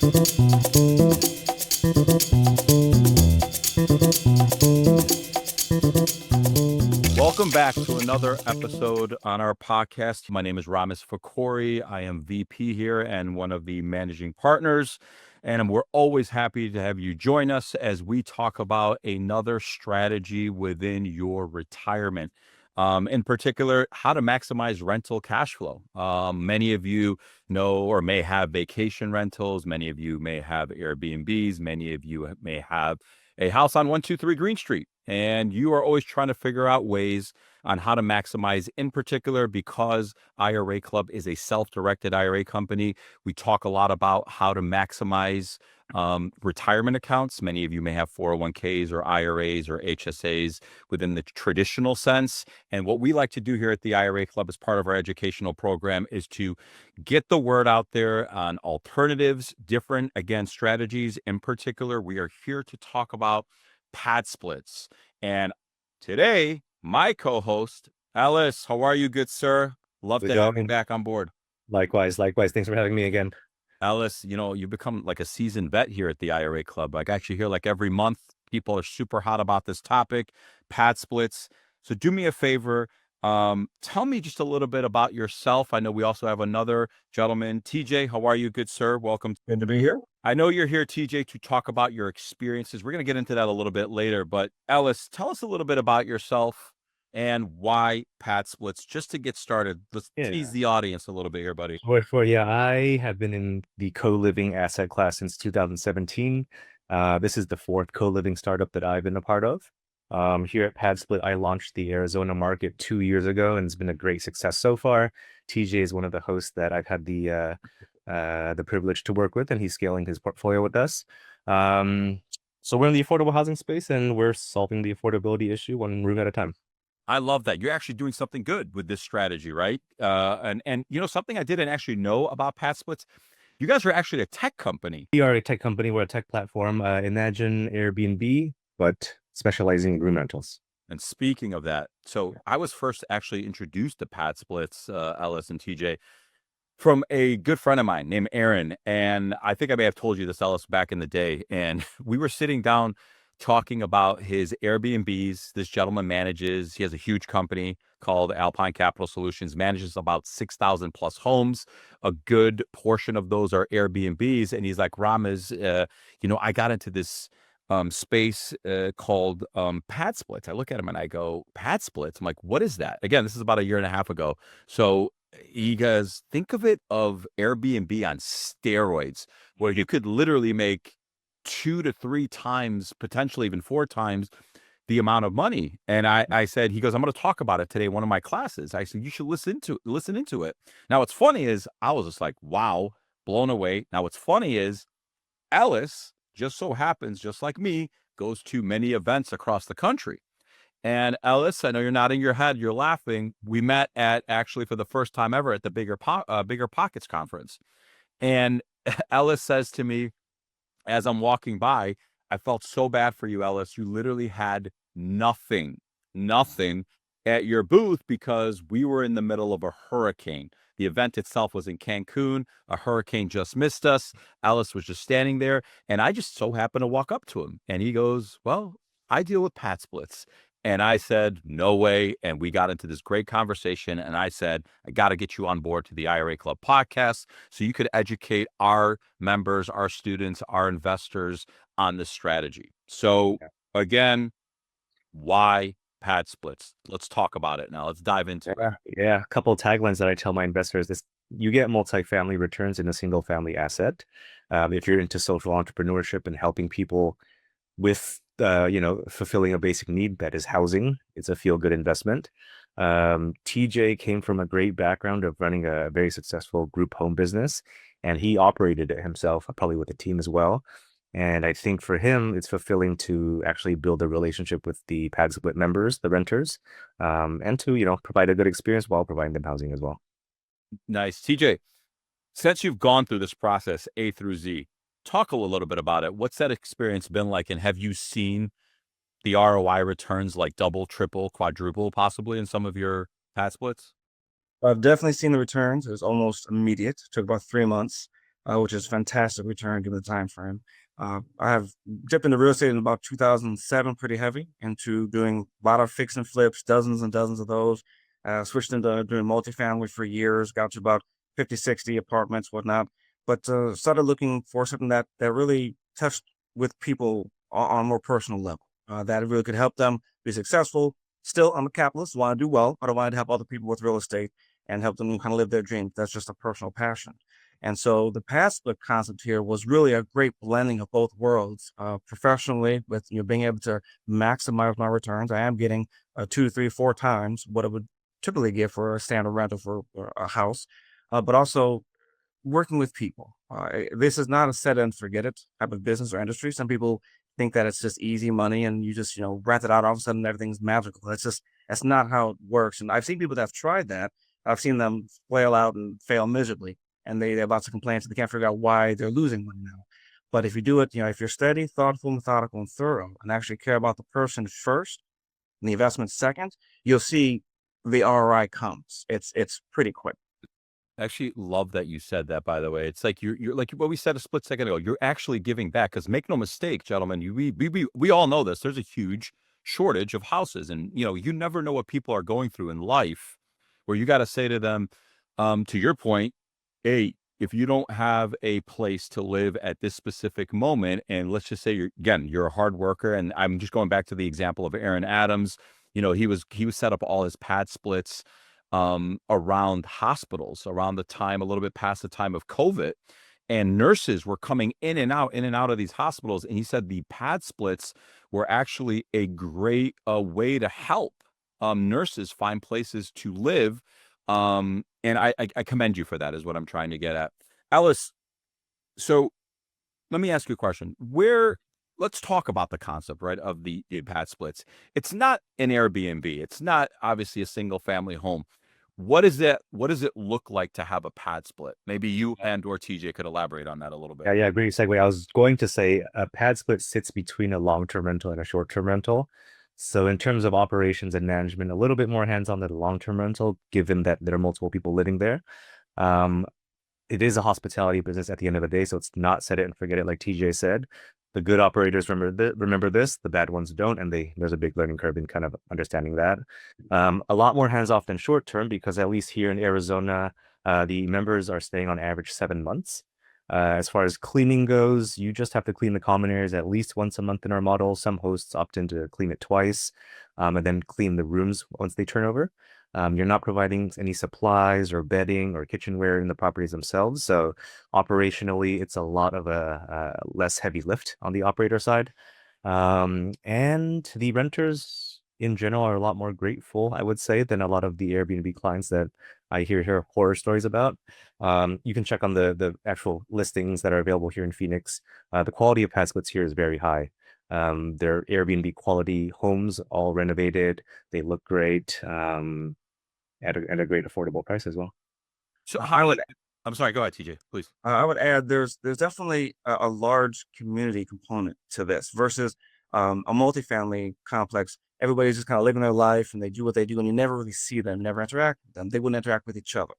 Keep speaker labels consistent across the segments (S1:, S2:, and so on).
S1: Welcome back to another episode on our podcast. My name is Ramis Fakori. I am VP here and one of the managing partners. And we're always happy to have you join us as we talk about another strategy within your retirement. In particular, how to maximize rental cash flow. Many of you know or may have vacation rentals. Many of you may have Airbnbs. Many of you may have a house on 123 Green Street. And you are always trying to figure out ways on how to maximize, in particular, because IRA Club is a self-directed IRA company. We talk a lot about how to maximize retirement accounts. Many of you may have 401ks or IRAs or HSAs within the traditional sense. And what we like to do here at the IRA Club as part of our educational program is to get the word out there on alternatives, different, again, strategies. In particular, we are here to talk about PadSplit's. And today, my co-host, Ellis, how are you, good sir? Love to have you back on board.
S2: Likewise. Thanks for having me again.
S1: Ellis, you become like a seasoned vet here at the IRA Club. I actually hear like every month, people are super hot about this topic, PadSplit's. So do me a favor. Tell me just a little bit about yourself. I know we also have another gentleman. TJ, how are you, good sir? Welcome.
S3: Good to be here.
S1: I know you're here, TJ, to talk about your experiences. We're going to get into that a little bit later. But Ellis, tell us a little bit about yourself and why PadSplit's, just to get started. Let's tease the audience a little bit here, buddy.
S2: I have been in the co-living asset class since 2017. This is the fourth co-living startup that I've been a part of. Here at PadSplit, I launched the Arizona market 2 years ago, and it's been a great success so far. TJ is one of the hosts that I've had the privilege to work with, and he's scaling his portfolio with us. So we're in the affordable housing space, and we're solving the affordability issue one room at a time.
S1: I love that. You're actually doing something good with this strategy, right? And something I didn't actually know about PadSplit's, you guys are actually a tech company.
S2: We are a tech company. We're a tech platform. Imagine Airbnb, but specializing in room rentals.
S1: And speaking of that, so I was first actually introduced to PadSplit's, Ellis and TJ, from a good friend of mine named Aaron. And I think I may have told you this, Ellis, back in the day. And we were sitting down talking about his Airbnbs. This gentleman he has a huge company called Alpine Capital Solutions, manages about 6,000 plus homes. A good portion of those are Airbnbs. And he's like, Ramis, I got into this space called PadSplit's. I look at him and I go, PadSplit's? I'm like, what is that? Again, this is about a year and a half ago. So he goes, think of it of Airbnb on steroids, where you could literally make 2 to 3 times, potentially even 4 times the amount of money. And I said, he goes, I'm going to talk about it today in one of my classes. I said, you should listen into it. Now, what's funny is I was just like, wow, blown away. Now, what's funny is Ellis just so happens, just like me, goes to many events across the country. And Ellis, I know you're nodding your head, you're laughing. We met actually for the first time ever at the Bigger Pockets conference. And Ellis says to me, as I'm walking by, I felt so bad for you, Ellis. You literally had nothing at your booth because we were in the middle of a hurricane. The event itself was in Cancun. A hurricane just missed us. Ellis was just standing there, and I just so happened to walk up to him. And he goes, well, I deal with PadSplit's. And I said, no way. And we got into this great conversation. And I said, I got to get you on board to the IRA Club podcast so you could educate our members, our students, our investors on this strategy. So again, why PadSplit's? Let's talk about it now. Let's dive into it.
S2: Yeah, a couple of taglines that I tell my investors is you get multifamily returns in a single family asset. If you're into social entrepreneurship and helping people with fulfilling a basic need that is housing, it's a feel-good investment. TJ came from a great background of running a very successful group home business, and he operated it himself, probably with a team as well. And I think for him, it's fulfilling to actually build a relationship with the PadSplit members, the renters, and to provide a good experience while providing them housing as well.
S1: Nice. TJ, since you've gone through this process A through Z, talk a little bit about it. What's that experience been like? And have you seen the ROI returns like double, triple, quadruple, possibly in some of your PadSplit's?
S3: I've definitely seen the returns. It was almost immediate. It took about 3 months. which is fantastic return given the time frame. I have dipped into real estate in about 2007, pretty heavy into doing a lot of fix and flips, dozens and dozens of those. Switched into doing multifamily for years, got to about 50, 60 apartments, whatnot. But started looking for something that really touched with people on a more personal level, that really could help them be successful. Still, I'm a capitalist, want to do well, but I wanted to help other people with real estate and help them kind of live their dreams. That's just a personal passion. And so the pad split concept here was really a great blending of both worlds. Professionally, with being able to maximize my returns, I am getting 2, 3, 4 times what I would typically get for a standard rental for a house, but also working with people. This is not a set it and forget it type of business or industry. Some people think that it's just easy money and you just rent it out. All of a sudden, everything's magical. That's not how it works. And I've seen people that have tried that. I've seen them flail out and fail miserably, and they have lots of complaints. And they can't figure out why they're losing money now. But if you do it, if you're steady, thoughtful, methodical, and thorough, and actually care about the person first and the investment second, you'll see the ROI comes. It's pretty quick.
S1: Actually, love that you said that, by the way. It's like you're like what we said a split second ago. You're actually giving back because make no mistake, gentlemen, we all know this. There's a huge shortage of houses, and you never know what people are going through in life, where you got to say to them, to your point, hey, if you don't have a place to live at this specific moment, and let's just say you're a hard worker, and I'm just going back to the example of Aaron Adams. He was set up all his pad splits around hospitals around the time, a little bit past the time of COVID. And nurses were coming in and out of these hospitals. And he said the pad splits were actually a great way to help nurses find places to live. And I commend you for that, is what I'm trying to get at. Ellis, so let me ask you a question. Let's talk about the concept, right, of the pad splits. It's not an Airbnb. It's not obviously a single family home. What is that? What does it look like to have a pad split? Maybe you and or TJ could elaborate on that a little bit.
S2: Yeah, great segue. I was going to say a pad split sits between a long-term rental and a short-term rental. So in terms of operations and management, a little bit more hands-on than a long-term rental, given that there are multiple people living there. Um, it is a hospitality business at the end of the day, so it's not set it and forget it like TJ said. The good operators remember this, the bad ones don't, and there's a big learning curve in kind of understanding that. A lot more hands-off than short-term because at least here in Arizona, the members are staying on average 7 months. As far as cleaning goes, you just have to clean the common areas at least once a month in our model. Some hosts opt in to clean it twice, and then clean the rooms once they turn over. You're not providing any supplies or bedding or kitchenware in the properties themselves. So operationally, it's a lot of a less heavy lift on the operator side. And the renters in general are a lot more grateful, I would say, than a lot of the Airbnb clients that I hear horror stories about. You can check on the actual listings that are available here in Phoenix. The quality of pad splits here is very high. They're Airbnb quality homes, all renovated. They look great, at a great affordable price as well.
S1: So
S3: I would
S1: I'm sorry, go ahead, TJ, please.
S3: I would add there's definitely a large community component to this versus a multifamily complex. Everybody's just kind of living their life and they do what they do, and you never really see them, never interact with them. They wouldn't interact with each other.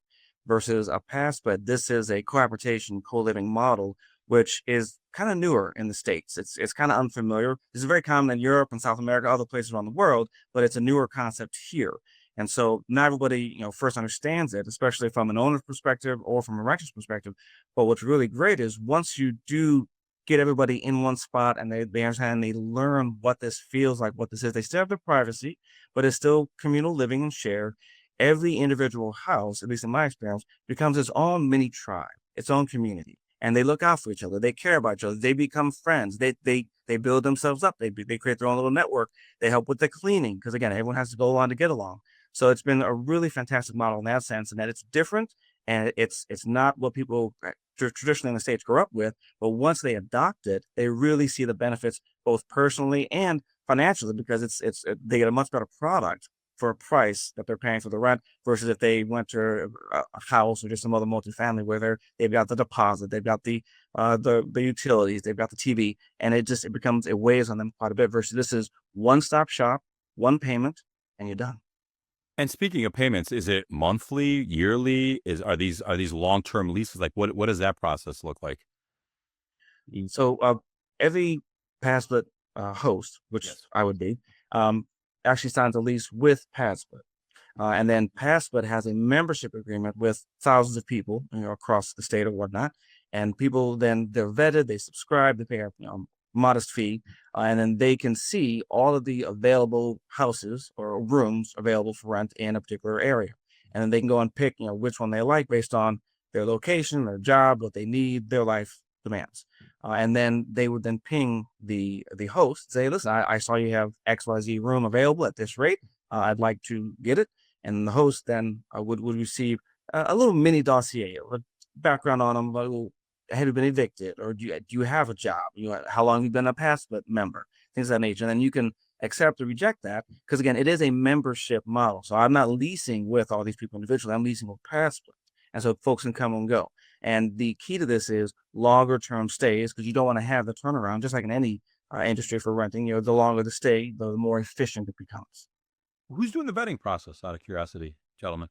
S3: Versus a past, but this is a cohabitation, co-living model, which is kind of newer in the States. It's kind of unfamiliar. This is very common in Europe and South America, other places around the world, but it's a newer concept here. And so not everybody, first understands it, especially from an owner's perspective or from a renter's perspective. But what's really great is once you do get everybody in one spot and they understand, they learn what this feels like, what this is. They still have their privacy, but it's still communal living and shared. Every individual house, at least in my experience, becomes its own mini tribe, its own community. And they look out for each other. They care about each other. They become friends. They build themselves up. They create their own little network. They help with the cleaning because again, everyone has to go along to get along. So it's been a really fantastic model in that sense, and that it's different and it's not what people traditionally in the States grew up with. But once they adopt it, they really see the benefits both personally and financially because they get a much better product for a price that they're paying for the rent versus if they went to a house or just some other multifamily where they've got the deposit, they've got the utilities, they've got the TV, and it weighs on them quite a bit versus this is one stop shop, one payment, and you're done.
S1: And speaking of payments, is it monthly, yearly? Are these long-term leases? Like what does that process look like?
S3: So every PadSplit host, which
S1: Yes.
S3: I would be, um, actually signs a lease with PadSplit. And then PadSplit has a membership agreement with thousands of people, across the state or whatnot. And people then they're vetted, they subscribe, they pay a modest fee, and then they can see all of the available houses or rooms available for rent in a particular area. And then they can go and pick, which one they like based on their location, their job, what they need, their life demands. And then they would then ping the host, say, listen, I saw you have XYZ room available at this rate. I'd like to get it, and the host then would receive a little mini dossier, a background on them. Well, have you been evicted, or do you have a job? How long have you been a PadSplit member? Things of that nature. And then you can accept or reject that, because again, it is a membership model. So I'm not leasing with all these people individually. I'm leasing with PadSplit, and so folks can come and go. And the key to this is longer term stays, because you don't want to have the turnaround, just like in any industry for renting. The longer the stay, the more efficient it becomes.
S1: Who's doing the vetting process out of curiosity, gentlemen?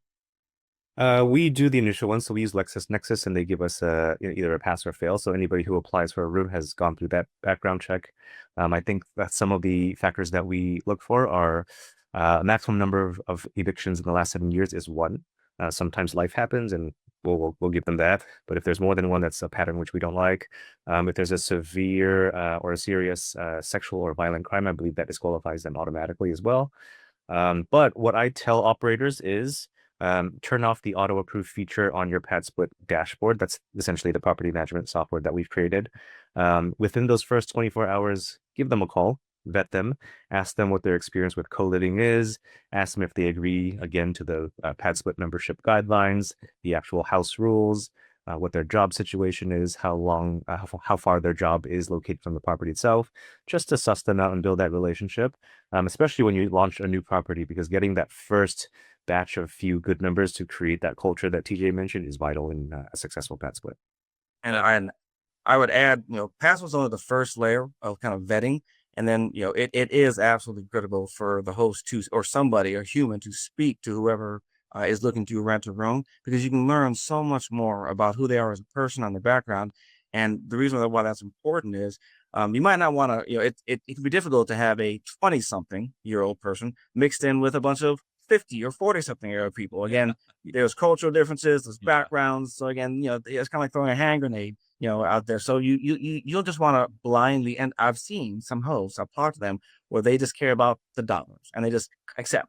S2: We do the initial one, so we use LexisNexis, and they give us either a pass or fail. So anybody who applies for a room has gone through that background check. I think that some of the factors that we look for are maximum number of evictions in the last 7 years is one. Sometimes life happens, and we'll give them that. But if there's more than one, that's a pattern which we don't like. If there's a severe or a serious sexual or violent crime, I believe that disqualifies them automatically as well. But what I tell operators is turn off the auto approve feature on your PadSplit dashboard. That's essentially the property management software that we've created. Within those first 24 hours, give them a call, vet them, ask them what their experience with co-living is, ask them if they agree, again, to the PadSplit membership guidelines, the actual house rules, what their job situation is, how far their job is located from the property itself, just to suss them out and build that relationship, especially when you launch a new property, because getting that first batch of few good members to create that culture that TJ mentioned is vital in a successful PadSplit.
S3: And I would add, pass was only the first layer of kind of vetting. And then, it is absolutely critical for the host to, or somebody, or human, to speak to whoever is looking to rent a room, because you can learn so much more about who they are as a person on their background. And the reason why that's important is you might not want to, it can be difficult to have a 20-something-year-old person mixed in with a bunch of 50 or 40-something-year-old people. Again, there's cultural differences, there's backgrounds. So again, it's kind of like throwing a hand grenade, out there. So you don't just want to blindly. And I've seen some hosts, I've talked to them, where they just care about the dollars and they just accept,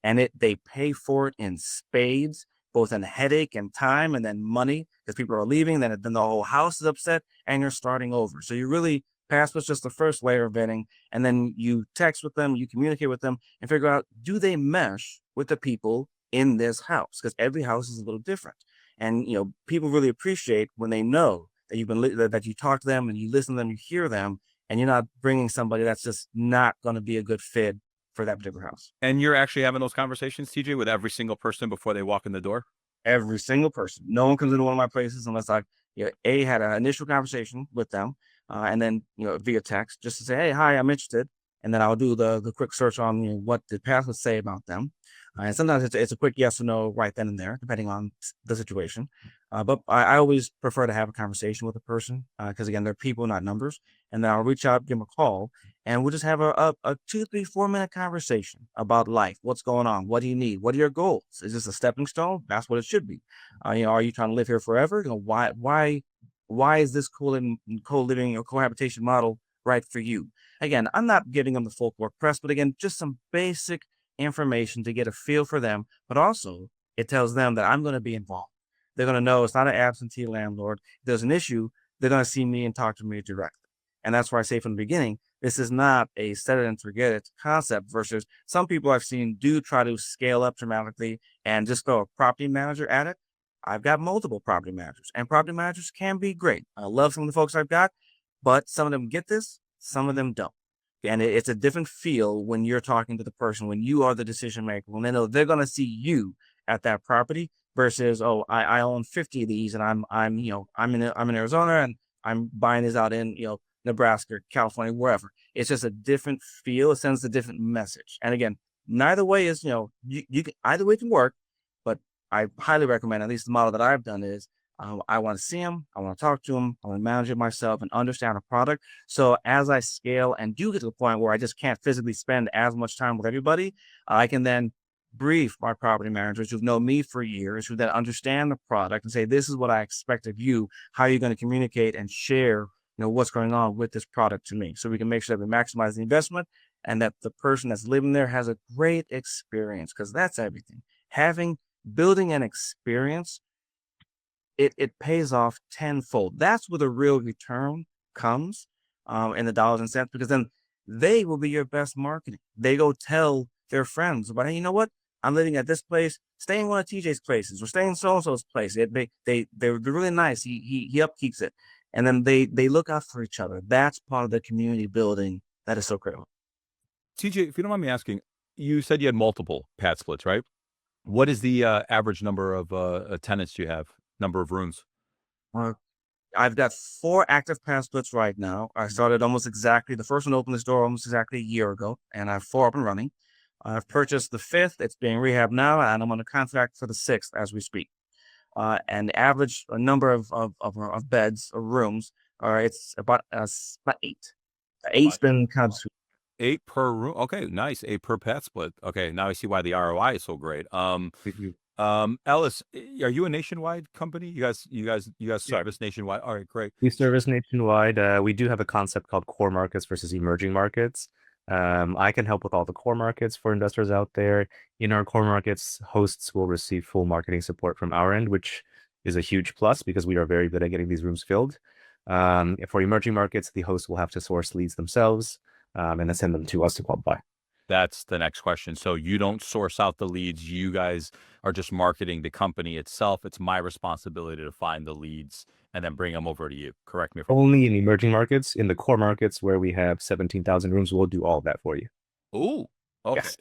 S3: and they pay for it in spades, both in headache and time, and then money, because people are leaving. Then the whole house is upset, and you're starting over. So you really pass was just the first layer of vetting, and then you text with them, you communicate with them, and figure out, do they mesh with the people in this house? Because every house is a little different. And people really appreciate when they know that that you talk to them and you listen to them, you hear them, and you're not bringing somebody that's just not going to be a good fit for that particular house.
S1: And you're actually having those conversations, TJ, with every single person before they walk in the door?
S3: Every single person. No one comes into one of my places unless I, had an initial conversation with them, and then via text, just to say, hey, hi, I'm interested, and then I'll do the quick search on what the path would say about them, and sometimes it's a quick yes or no right then and there, depending on the situation. But I always prefer to have a conversation with a person, because again, they're people, not numbers. And then I'll reach out, give them a call, and we'll just have a 2, 3, 4 minute conversation about life. What's going on? What do you need? What are your goals? Is this a stepping stone? That's what it should be. Are you trying to live here forever? Why is this co-living or cohabitation model right for you? Again, I'm not giving them the full court press, but again, just some basic information to get a feel for them. But also, it tells them that I'm going to be involved. They're going to know it's not an absentee landlord. If there's an issue, they're going to see me and talk to me directly. And that's why I say from the beginning, this is not a set it and forget it concept, versus some people I've seen do try to scale up dramatically and just throw a property manager at it. I've got multiple property managers, and property managers can be great. I love some of the folks I've got, but some of them get this, some of them don't. And it's a different feel when you're talking to the person, when you are the decision maker, when they know they're going to see you at that property, versus, oh, I own 50 of these, and I'm in Arizona, and I'm buying this out in Nebraska, California, wherever. It's just a different feel. It sends a different message. And again, neither way is, you can, either way can work, but I highly recommend, at least the model that I've done is, I want to see them, I want to talk to them, I want to manage it myself and understand the product. So as I scale and do get to the point where I just can't physically spend as much time with everybody, I can then brief my property managers who've known me for years, who then understand the product and say, this is what I expect of you. How are you going to communicate and share, what's going on with this product to me? So we can make sure that we maximize the investment and that the person that's living there has a great experience, because that's everything. Building an experience, it pays off tenfold. That's where the real return comes, in the dollars and cents, because then they will be your best marketing. They go tell their friends about, hey, you know what? I'm living at this place. Stay in one of TJ's places, or stay in so and so's place. They're really nice. He upkeeps it, and then they look out for each other. That's part of the community building that is so critical.
S1: TJ, if you don't mind me asking, you said you had multiple pad splits, right? What is the average number of tenants you have? Number of rooms?
S3: Uh, I've got 4 active PadSplit's right now. I started almost exactly, the first one opened this door almost exactly a year ago, and I have 4 up and running. I've purchased the 5th. It's being rehabbed now, and I'm on a contract for the 6th as we speak. And the average number of beds or rooms, it's about 8. 8's been kind of
S1: 8 per room. Okay, nice. 8 per pad split. Okay, now I see why the ROI is so great. Ellis, are you a nationwide company? You guys
S2: Yeah.
S1: service nationwide. All right, great.
S2: We service nationwide. We do have a concept called core markets versus emerging markets. I can help with all the core markets for investors out there. In our core markets, hosts will receive full marketing support from our end, which is a huge plus because we are very good at getting these rooms filled. For emerging markets, the hosts will have to source leads themselves, and then send them to us to qualify.
S1: That's the next question. So you don't source out the leads. You guys are just marketing the company itself. It's my responsibility to find the leads and then bring them over to you. Correct me if I'm wrong.
S2: Only in emerging markets. In the core markets where we have 17,000 rooms, we'll do all of that for you.
S1: Ooh. Okay.
S2: Yes.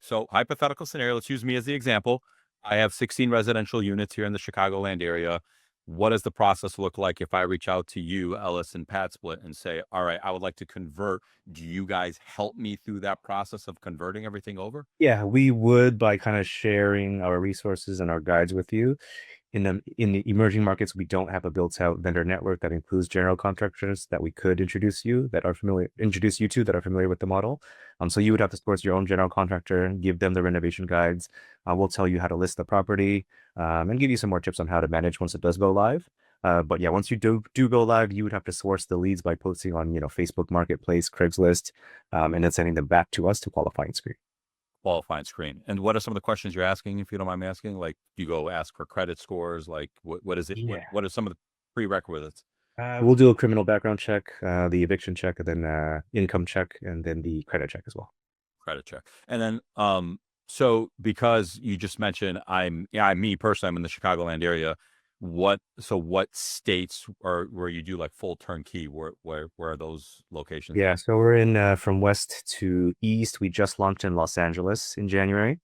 S1: So hypothetical scenario. Let's use me as the example. I have 16 residential units here in the Chicagoland area. What does the process look like if I reach out to you, Ellis and PadSplit, and say, all right, I would like to convert. Do you guys help me through that process of converting everything over?
S2: Yeah, we would by kind of sharing our resources and our guides with you. In the emerging markets, we don't have a built-out vendor network that includes general contractors that we could introduce you to that are familiar with the model. So you would have to source your own general contractor, give them the renovation guides. We'll tell you how to list the property, and give you some more tips on how to manage once it does go live. But yeah, once you do go live, you would have to source the leads by posting on Facebook Marketplace, Craigslist, and then sending them back to us to qualify and screen.
S1: Qualifying screen. And what are some of the questions you're asking, if you don't mind me asking? Like, you go ask for credit scores? Like, what is it?
S2: Yeah.
S1: What are some of the prerequisites?
S2: We'll do a criminal background check, the eviction check, and then income check, and then the credit check as well.
S1: Credit check. And then, so because you just mentioned me personally, I'm in the Chicagoland area. What states are where you do like full turnkey? Where are those locations?
S2: Yeah, so we're in from west to east. We just launched in Los Angeles in January.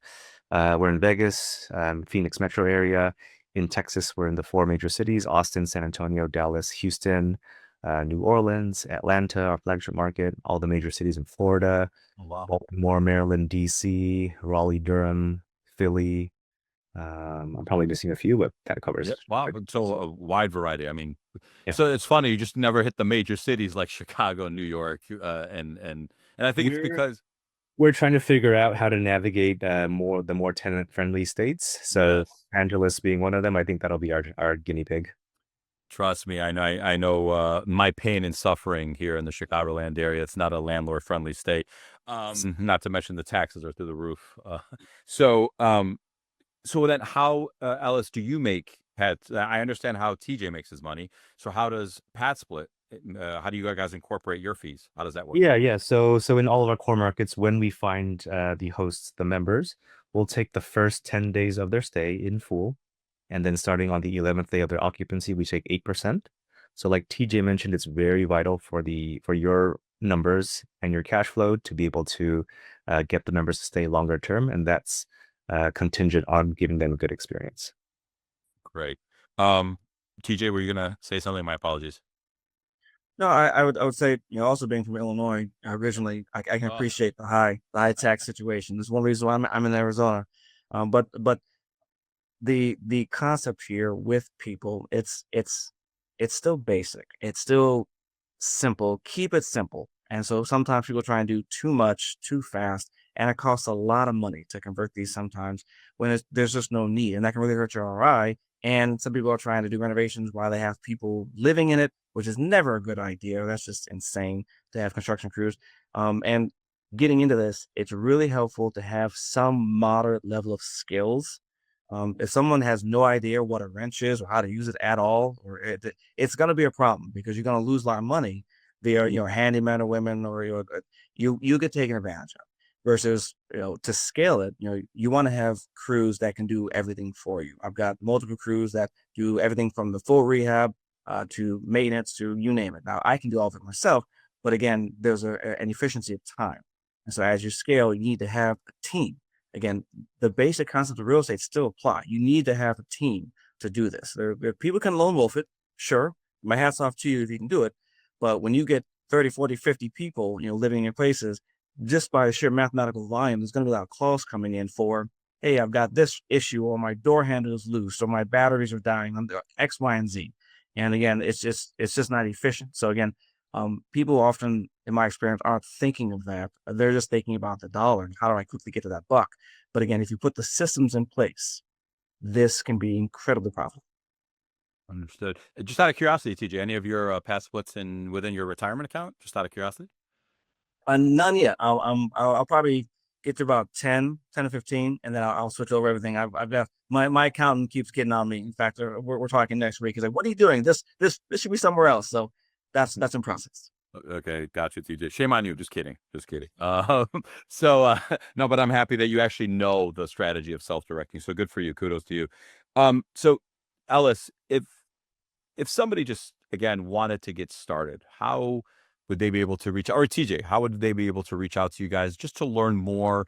S2: We're in Vegas, Phoenix metro area. In Texas, we're in the 4 major cities: Austin, San Antonio, Dallas, Houston, New Orleans, Atlanta, our flagship market, all the major cities in Florida,
S1: Oh, wow.
S2: Baltimore, Maryland, DC, Raleigh, Durham, Philly. I'm probably missing a few, but that covers.
S1: Yeah. Wow. So a wide variety. I mean,
S2: Yeah.
S1: so it's funny. You just never hit the major cities like Chicago, New York, and I think it's because
S2: We're trying to figure out how to navigate the more tenant-friendly states. So
S1: Yes.
S2: Angeles being one of them, I think that'll be our guinea pig.
S1: Trust me, I know my pain and suffering here in the Chicagoland area. It's not a landlord-friendly state. Not to mention the taxes are through the roof. So then how, Ellis, do you make Pat? I understand how TJ makes his money. So how does Pat split? How do you guys incorporate your fees? How does that work?
S2: Yeah. So in all of our core markets, when we find the hosts, the members, we'll take the first 10 days of their stay in full, and then starting on the 11th day of their occupancy, we take 8%. So like TJ mentioned, it's very vital for your numbers and your cash flow to be able to get the members to stay longer term, and that's contingent on giving them a good experience.
S1: Great. TJ, were you gonna say something? My apologies.
S3: No, I would say, also being from Illinois originally, I can
S1: Oh,
S3: appreciate the high tax situation. There's one reason why I'm in Arizona. But the concept here with people, it's still basic. It's still simple. Keep it simple. And so sometimes people try and do too much too fast, and it costs a lot of money to convert these sometimes when there's just no need, and that can really hurt your ROI. And some people are trying to do renovations while they have people living in it, which is never a good idea. That's just insane to have construction crews. And getting into this, it's really helpful to have some moderate level of skills. If someone has no idea what a wrench is or how to use it at all, or it's going to be a problem because you're going to lose a lot of money via handyman or women, or you get taken advantage of. Versus to scale it, you want to have crews that can do everything for you. I've got multiple crews that do everything from the full rehab to maintenance to you name it. Now I can do all of it myself, but again, there's an efficiency of time, and so as you scale, you need to have a team. Again, the basic concept of real estate still apply. You need to have a team to do this. People can lone wolf it, sure. My hat's off to you if you can do it. But when you get 30, 40, 50 people, living in places, just by sheer mathematical volume, there's going to be a lot of calls coming in for, hey, I've got this issue, or my door handle is loose, or my batteries are dying, on X, Y, and Z. And again, it's just not efficient. So again, people often, in my experience, aren't thinking of that. They're just thinking about the dollar and how do I quickly get to that buck. But again, if you put the systems in place, this can be incredibly profitable.
S1: understood. Just out of curiosity, TJ, any of your past splits within your retirement account? Just out of curiosity.
S3: None yet. I'll probably get to about 10 to 15, and then I'll switch over everything. I've got my accountant keeps getting on me. In fact, we're talking next week. He's like, "What are you doing? This should be somewhere else." So that's in process.
S1: Okay, got you, TJ. Shame on you. Just kidding. Just kidding. So no, but I'm happy that you actually know the strategy of self-directing. So good for you. Kudos to you. So Ellis, if somebody just again wanted to get started, how would they be able to reach, or TJ, how would they be able to reach out to you guys just to learn more?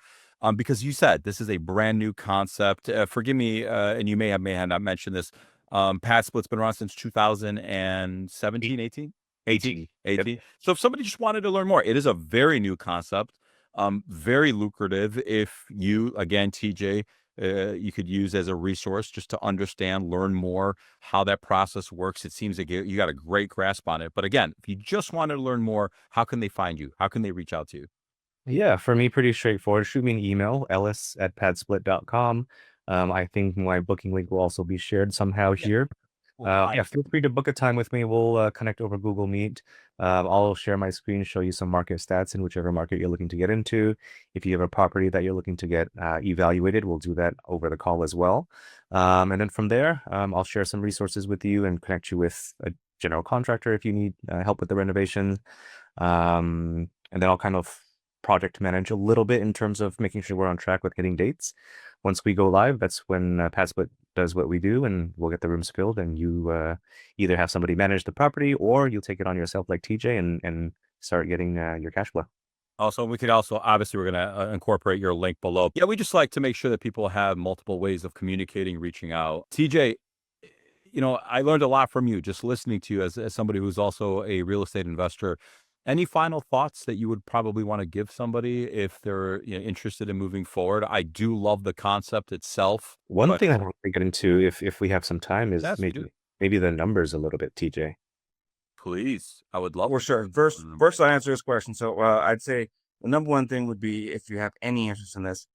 S1: Because you said this is a brand new concept. Forgive me, and you may have not mentioned this. PadSplit's been around since 2017, 18? 18.
S2: Yep.
S1: So if somebody just wanted to learn more, it is a very new concept, very lucrative. If you, again, TJ, you could use as a resource just to understand, learn more how that process works. It seems like you got a great grasp on it. But again, if you just want to learn more, how can they find you? How can they reach out to you?
S2: Yeah, for me, pretty straightforward. Shoot me an email, ellis@padsplit.com. I think my booking link will also be shared somehow here. Yeah, feel free to book a time with me. We'll connect over Google Meet. I'll share my screen, show you some market stats in whichever market you're looking to get into. If you have a property that you're looking to get evaluated, we'll do that over the call as well. And then from there, I'll share some resources with you and connect you with a general contractor if you need help with the renovation. And then I'll kind of project manage a little bit in terms of making sure we're on track with hitting dates. Once we go live, that's when PadSplit does what we do, and we'll get the rooms filled, and you either have somebody manage the property or you'll take it on yourself like TJ and start getting your cash flow.
S1: Also, we could also, obviously, we're going to incorporate your link below. Yeah, we just like to make sure that people have multiple ways of communicating, reaching out. TJ, I learned a lot from you just listening to you as somebody who's also a real estate investor. Any final thoughts that you would probably want to give somebody if they're interested in moving forward? I do love the concept itself.
S2: One thing I want to get into, if we have some time, is
S1: Yes, we do.
S2: maybe the numbers a little bit, TJ.
S1: Please, I would love
S3: For
S1: to.
S3: sure. First, I'll answer this question. So I'd say the number one thing would be, if you have any interest in this,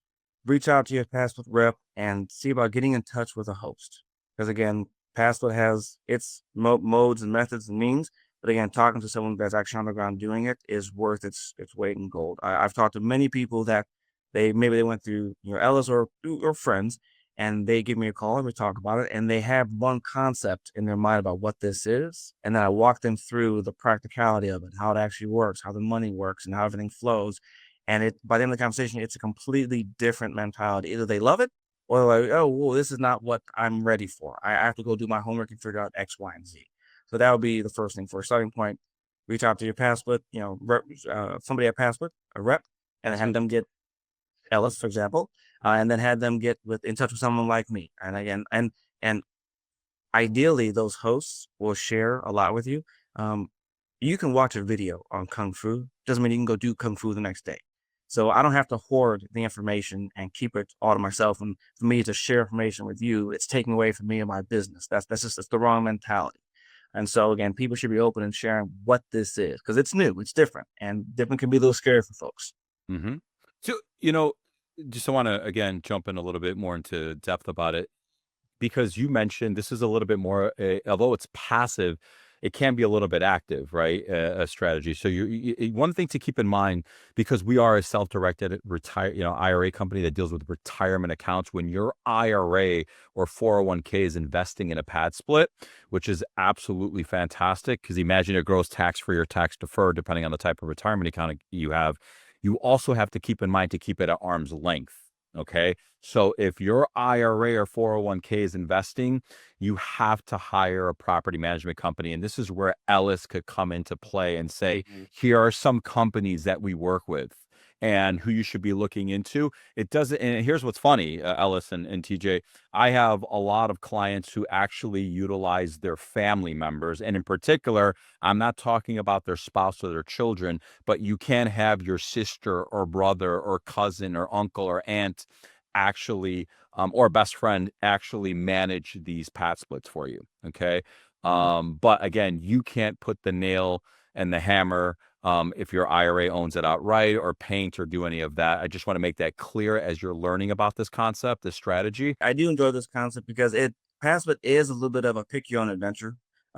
S3: reach out to your PadSplit rep and see about getting in touch with a host. Because again, PadSplit has its modes and methods and means. But again, talking to someone that's actually on the ground doing it is worth its weight in gold. I've talked to many people that maybe they went through Ellis or friends, and they give me a call and we talk about it, and they have one concept in their mind about what this is, and then I walk them through the practicality of it, how it actually works, how the money works, and how everything flows. And by the end of the conversation, it's a completely different mentality. Either they love it, or they're like, oh, well, this is not what I'm ready for. I have to go do my homework and figure out X, Y, and Z. So that would be the first thing. For a starting point, reach out to your PadSplit, somebody at PadSplit, a rep, and have them get Ellis, for example, and then had them get in touch with someone like me. And again, and ideally, those hosts will share a lot with you. you can watch a video on Kung Fu. Doesn't mean you can go do Kung Fu the next day. So I don't have to hoard the information and keep it all to myself. And for me to share information with you, it's taking away from me and my business. That's the wrong mentality. And so again, people should be open and sharing what this is because it's new, it's different, and different can be a little scary for folks.
S1: Hmm. So, just want to again jump in a little bit more into depth about it because you mentioned this is a little bit more, although it's passive, it can be a little bit active, right? A strategy. So one thing to keep in mind, because we are a self-directed IRA company that deals with retirement accounts. When your IRA or 401k is investing in a pad split, which is absolutely fantastic, because imagine it grows tax-free or tax deferred, depending on the type of retirement account you have. You also have to keep in mind to keep it at arm's length. Okay. So if your IRA or 401k is investing, you have to hire a property management company. And this is where Ellis could come into play and say, here are some companies that we work with and who you should be looking into. It doesn't, and here's what's funny, Ellis and TJ, I have a lot of clients who actually utilize their family members. And in particular, I'm not talking about their spouse or their children, but you can have your sister or brother or cousin or uncle or aunt actually, or best friend actually manage these pad splits for you. Okay. But again, you can't put the nail and the hammer if your IRA owns it outright or paint or do any of that. I just want to make that clear as you're learning about this concept, this strategy.
S3: I do enjoy this concept because PadSplit is a little bit of a pick your own adventure.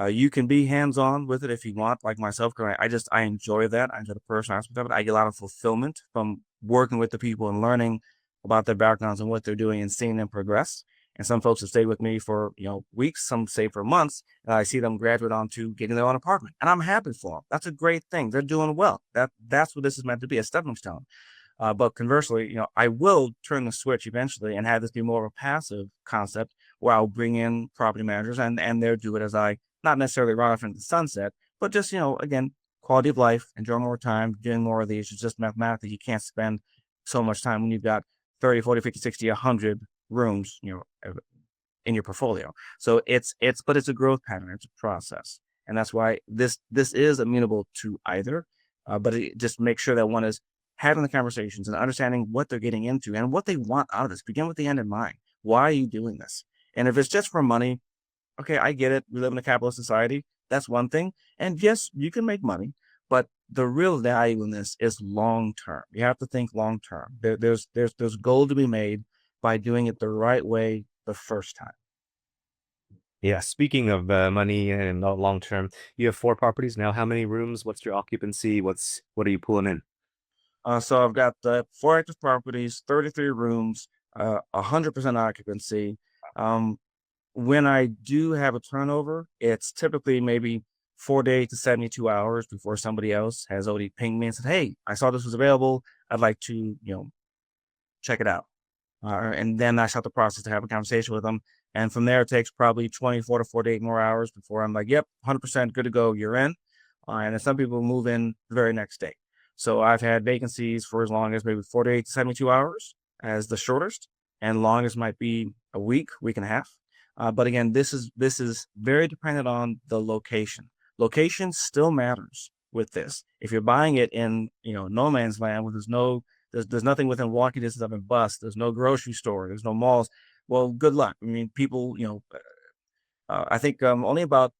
S3: You can be hands-on with it if you want, like myself. 'Cause I enjoy that. I enjoy the personal aspect of it. I get a lot of fulfillment from working with the people and learning about their backgrounds and what they're doing and seeing them progress. And some folks have stayed with me for weeks, some stay for months, and I see them graduate onto getting their own apartment, and I'm happy for them. That's a great thing. They're doing well. That's what this is meant to be, a stepping stone. But conversely, I will turn the switch eventually and have this be more of a passive concept where I'll bring in property managers and they'll do it as I not necessarily run off into the sunset, but just, again, quality of life, enjoy more time, doing more of these. It's just mathematically, you can't spend so much time when you've got 30, 40, 50, 60, 100 rooms, in your portfolio. So but it's a growth pattern. It's a process. And that's why this is amenable to either, but it just make sure that one is having the conversations and understanding what they're getting into and what they want out of this. Begin with the end in mind. Why are you doing this? And if it's just for money, okay, I get it. We live in a capitalist society. That's one thing. And yes, you can make money, but the real value in this is long term. You have to think long term. There's gold to be made by doing it the right way the first time.
S2: Yeah. Speaking of money and long term, you have 4 properties now. How many rooms? What's your occupancy? What are you pulling in?
S3: So I've got 4 active properties, 33 rooms, 100% occupancy. When I do have a turnover, it's typically maybe 4 days to 72 hours before somebody else has already pinged me and said, "Hey, I saw this was available. I'd like to, check it out." And then I start the process to have a conversation with them. And from there, it takes probably 24 to 48 more hours before I'm like, "Yep, 100% good to go. You're in." And then some people move in the very next day. So I've had vacancies for as long as maybe 48 to 72 hours as the shortest, and longest might be a week, week and a half. But again, this is very dependent on the location. Location still matters with this. If you're buying it in no man's land where there's nothing within walking distance of a bus, there's no grocery store, there's no malls. Well, good luck. I mean, people, I think only about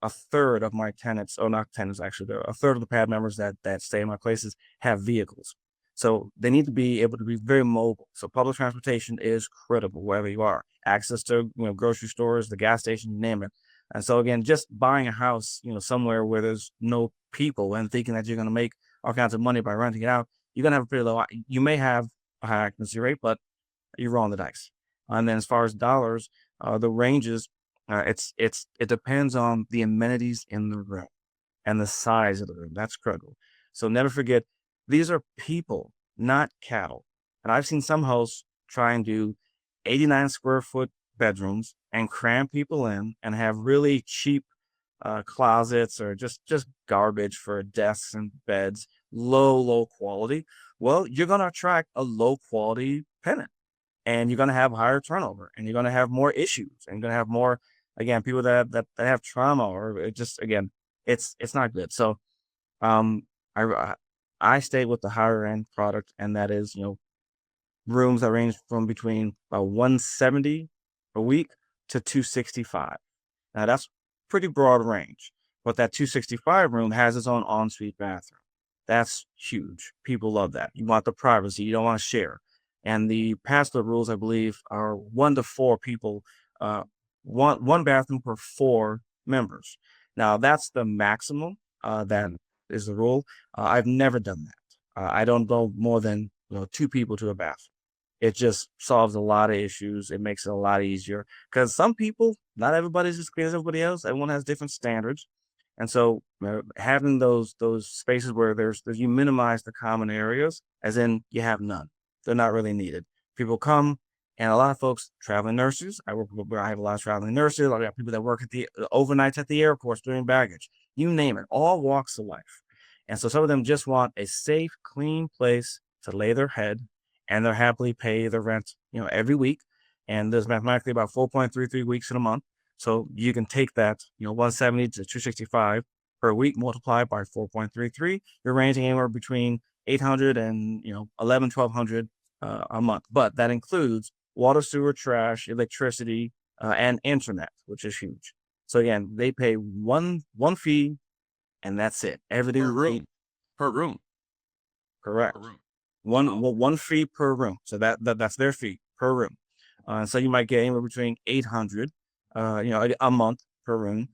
S3: a third of my tenants, or not tenants actually, a third of the pad members that stay in my places have vehicles. So they need to be able to be very mobile. So public transportation is critical wherever you are. Access to grocery stores, the gas station, you name it. And so again, just buying a house, somewhere where there's no people and thinking that you're going to make all kinds of money by renting it out, you're going to have a pretty low. You may have a high occupancy rate, but you're rolling the dice. And then as far as dollars, the ranges, it depends on the amenities in the room and the size of the room. That's critical. So never forget, these are people, not cattle. And I've seen some hosts try and do 89 square foot bedrooms and cram people in and have really cheap closets or just garbage for desks and beds, low quality. Well, you're going to attract a low quality tenant, and you're going to have higher turnover, and you're going to have more issues, and you're going to have more, again, people that have trauma, or it's not good. So Um, I stay with the higher end product, and that is, rooms that range from between about 170 a week to 265. Now that's pretty broad range, but that 265 room has its own ensuite bathroom. That's huge. People love that. You want the privacy. You don't want to share. And the passport rules, I believe, are 1 to 4 people, uh, one bathroom per 4 members. Now that's the maximum. That is the rule. I've never done that. I don't go more than 2 people to a bathroom. It just solves a lot of issues. It makes it a lot easier because some people, not everybody's as clean as everybody else. Everyone has different standards, and so having those spaces where there's you minimize the common areas, as in you have none. They're not really needed. People come, and a lot of folks, traveling nurses. I work where I have a lot of traveling nurses. I got people that work at the overnights at the airports doing baggage. You name it, all walks of life. And so some of them just want a safe, clean place to lay their head, and they'll happily pay the rent, every week. And there's mathematically about 4.33 weeks in a month. So you can take that, 170 to 265 per week multiplied by 4.33. You're ranging anywhere between 800 and 11, 1,200 a month. But that includes water, sewer, trash, electricity, and internet, which is huge. So again, they pay one fee, and that's it. Everything
S1: Per room. Per room.
S3: correct.
S1: Per room.
S3: One fee per room. So that's their fee per room. So you might get anywhere between 800, a month per room,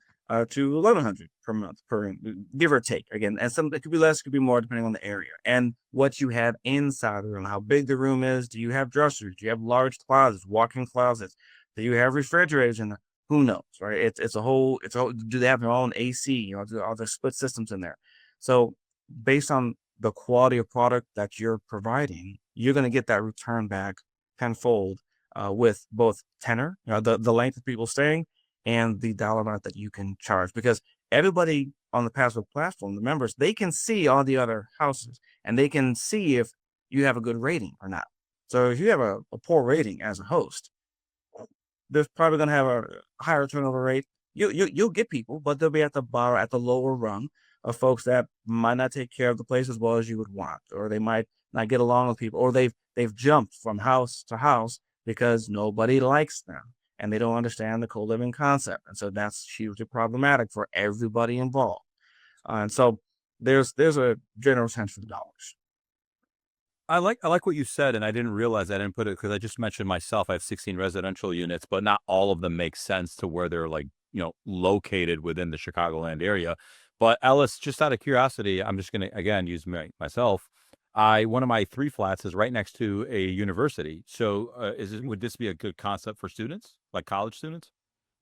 S3: to 1,100 per month per room, give or take. Again, and some it could be less, could be more depending on the area and what you have inside the room, how big the room is. Do you have dressers? Do you have large closets, walk-in closets? Do you have refrigerators in there? Who knows, right? It's a whole. Do they have their own AC? Are there split systems in there? So based on the quality of product that you're providing, you're going to get that return back tenfold, with both tenor, the length of people staying, and the dollar amount that you can charge. Because everybody on the Passbook platform, the members, they can see all the other houses, and they can see if you have a good rating or not. So if you have a poor rating as a host, there's probably going to have a higher turnover rate. You'll get people, but they'll be at the lower rung of folks that might not take care of the place as well as you would want, or they might not get along with people, or they've jumped from house to house because nobody likes them and they don't understand the co-living concept, and so that's hugely problematic for everybody involved. And so there's a general sense for the dollars.
S1: I like what you said, and I didn't realize I didn't put it because I just mentioned myself. I have 16 residential units, but not all of them make sense to where they're like, located within the Chicagoland area. But Ellis, just out of curiosity, I'm just gonna again use myself. One of my 3 flats is right next to a university. So would this be a good concept for students, like college students?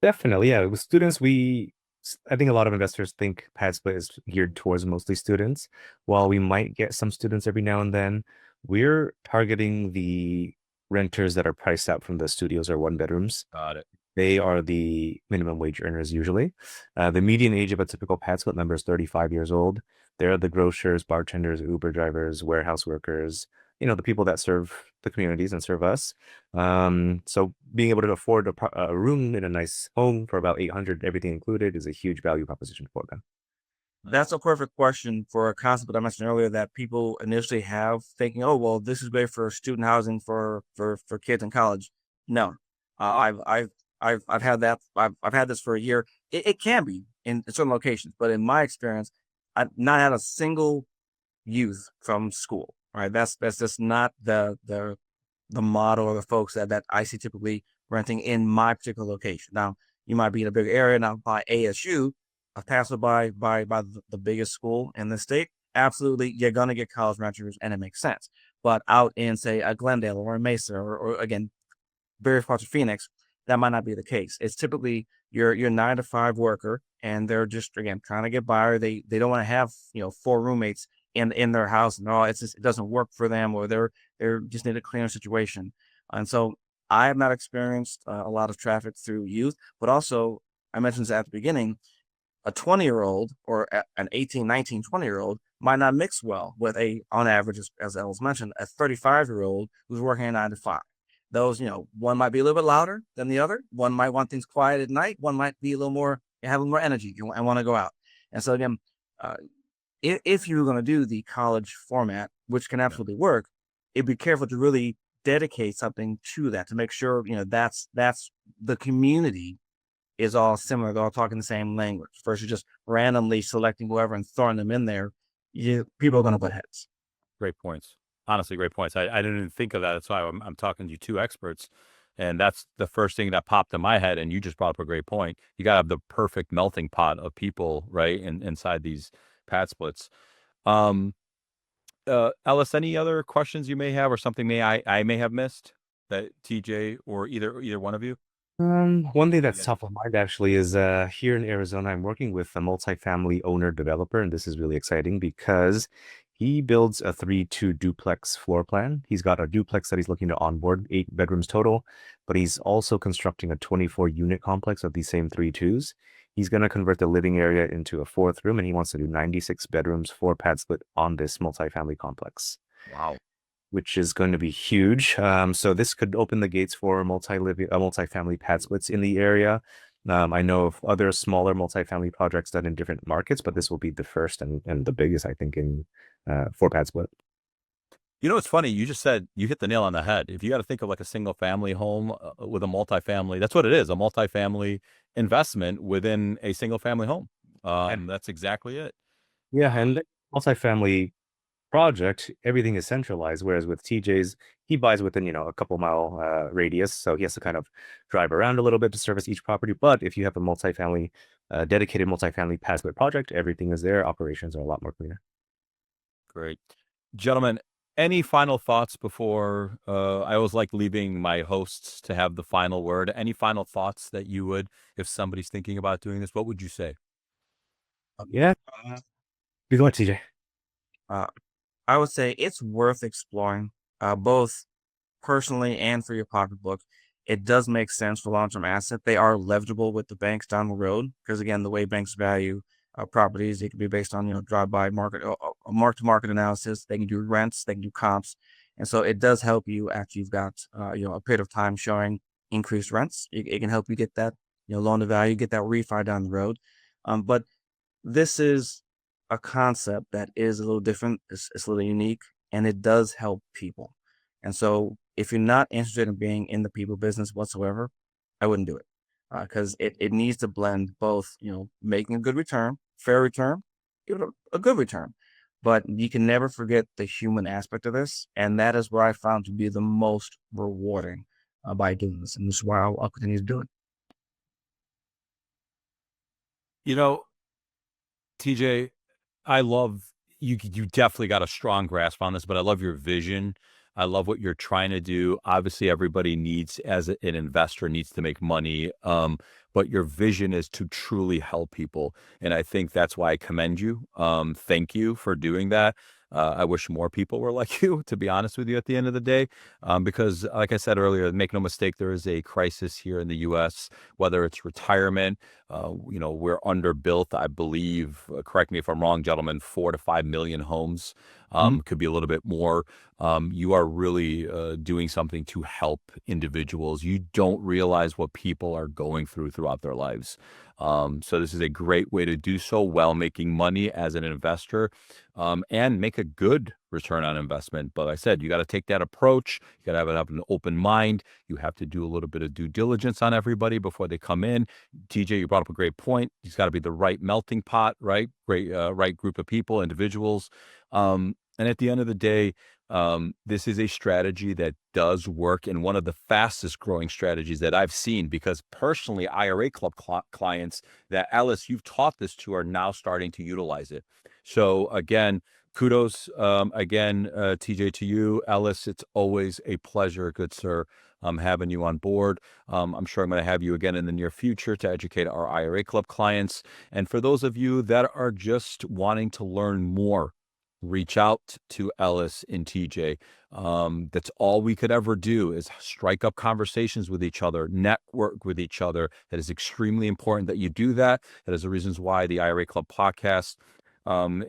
S2: Definitely, yeah. With students, I think a lot of investors think PadSplit is geared towards mostly students. While we might get some students every now and then, we're targeting the renters that are priced out from the studios or 1 bedrooms.
S1: Got it.
S2: They are the minimum wage earners usually. The median age of a typical PadSplit member is 35 years old. They're the grocers, bartenders, Uber drivers, warehouse workers, the people that serve the communities and serve us. So being able to afford a room in a nice home for about 800, everything included, is a huge value proposition for them.
S3: That's a perfect question for a concept that I mentioned earlier that people initially have, thinking, "Oh, well, this is great for student housing for kids in college." No, I've had that. I've had this for a year. It can be in certain locations, but in my experience, I've not had a single youth from school. Right? That's just not the model or the folks that I see typically renting in my particular location. Now, you might be in a big area. Now, by ASU, a passer by the biggest school in the state, absolutely, you're gonna get college renters, and it makes sense. But out in, say, a Glendale or a Mesa, or again, various parts of Phoenix, that might not be the case. It's typically your 9 to 5 worker, and they're just, again, trying to get by, or they don't want to have 4 roommates in their house, and it doesn't work for them, or they're just need a cleaner situation. And so I have not experienced a lot of traffic through youth, but also I mentioned this at the beginning, a 20-year-old or an 18, 19, 20-year-old might not mix well with on average, as Ellis mentioned, a 35-year-old who's working a 9 to 5. Those, one might be a little bit louder than the other. One might want things quiet at night. One might be a little more, have a little more energy and want to go out. And so again, uh, if you were going to do the college format, which can absolutely work, it'd be careful to really dedicate something to that to make sure that's the community is all similar. They're all talking the same language versus just randomly selecting whoever and throwing them in there. People are going to butt heads.
S1: Great points. Honestly, great points. I didn't even think of that. That's why I'm talking to you two experts. And that's the first thing that popped in my head. And you just brought up a great point. You got to have the perfect melting pot of people, right? Inside these pad splits. Um, Ellis, any other questions you may have or something I may have missed that TJ or either one of you?
S2: One thing that's top of mind actually is here in Arizona, I'm working with a multifamily owner developer, and this is really exciting because he builds a 3-2 duplex floor plan. He's got a duplex that he's looking to onboard, 8 bedrooms total, but he's also constructing a 24-unit complex of these same 3-2s. He's going to convert the living area into a 4th room, and he wants to do 96 bedrooms, 4 pad split on this multifamily complex.
S1: Wow.
S2: Which is going to be huge. So this could open the gates for multifamily pad splits in the area. I know of other smaller multifamily projects done in different markets, but this will be the first and the biggest, I think, in for pad split.
S1: It's funny. You just said you hit the nail on the head. If you got to think of like a single family home with a multifamily, that's what it is, a multifamily investment within a single family home. That's exactly it.
S2: Yeah, and multifamily project, everything is centralized. Whereas with TJ's, he buys within, a couple mile radius. So he has to kind of drive around a little bit to service each property. But if you have a multifamily, dedicated multifamily pad split project, everything is there. Operations are a lot more cleaner.
S1: Great. Gentlemen, any final thoughts before I always like leaving my hosts to have the final word. Any final thoughts that you would, if somebody's thinking about doing this, what would you say?
S2: Yeah. Be going, TJ.
S3: I would say it's worth exploring, both personally and for your pocketbook. It does make sense for long-term asset. They are leverageable with the banks down the road because, again, the way banks value properties, it can be based on drive-by market, mark-to-market analysis. They can do rents, they can do comps, and so it does help you after you've got a period of time showing increased rents. It can help you get that loan to value, get that refi down the road. But this is a concept that is a little different. It's a little unique, and it does help people. And so, if you're not interested in being in the people business whatsoever, I wouldn't do it because it needs to blend both, making a good return, fair return, give it a good return. But you can never forget the human aspect of this. And that is where I found to be the most rewarding by doing this. And this is why I'll continue to do it.
S1: TJ, I love you. You definitely got a strong grasp on this, but I love your vision. I love what you're trying to do. Obviously, everybody needs, as an investor, needs to make money. But your vision is to truly help people, and I think that's why I commend you. Thank you for doing that. I wish more people were like you, to be honest with you, at the end of the day, because, like I said earlier, make no mistake, there is a crisis here in the U.S., whether it's retirement. We're underbuilt, I believe, correct me if I'm wrong, gentlemen, 4 to 5 million homes, could be a little bit more. You are really doing something to help individuals. You don't realize what people are going throughout their lives. So this is a great way to do so while making money as an investor, and make a good return on investment. But like I said, you got to take that approach. You got to have an open mind. You have to do a little bit of due diligence on everybody before they come in. TJ, you brought up a great point. He's got to be the right melting pot, right? Great, right group of people, individuals. And at the end of the day, this is a strategy that does work, and one of the fastest growing strategies that I've seen, because personally, IRA Club clients that, Ellis, you've taught this to, are now starting to utilize it. So again, kudos again, TJ, to you. Ellis, it's always a pleasure, good sir, having you on board. I'm sure I'm going to have you again in the near future to educate our IRA Club clients. And for those of you that are just wanting to learn more, reach out to Ellis and TJ. That's all we could ever do, is strike up conversations with each other, network with each other. That is extremely important that you do that. That is the reasons why the IRA Club podcast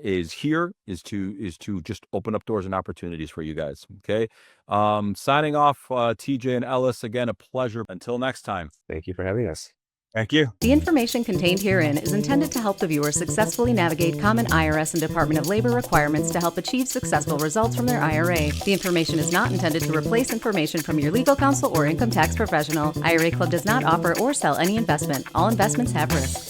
S1: is here, is to just open up doors and opportunities for you guys. Okay. Signing off, TJ and Ellis, again, a pleasure. Until next time.
S2: Thank you for having us.
S3: Thank you.
S4: The information contained herein is intended to help the viewer successfully navigate common IRS and Department of Labor requirements to help achieve successful results from their IRA. The information is not intended to replace information from your legal counsel or income tax professional. IRA Club does not offer or sell any investment. All investments have risk.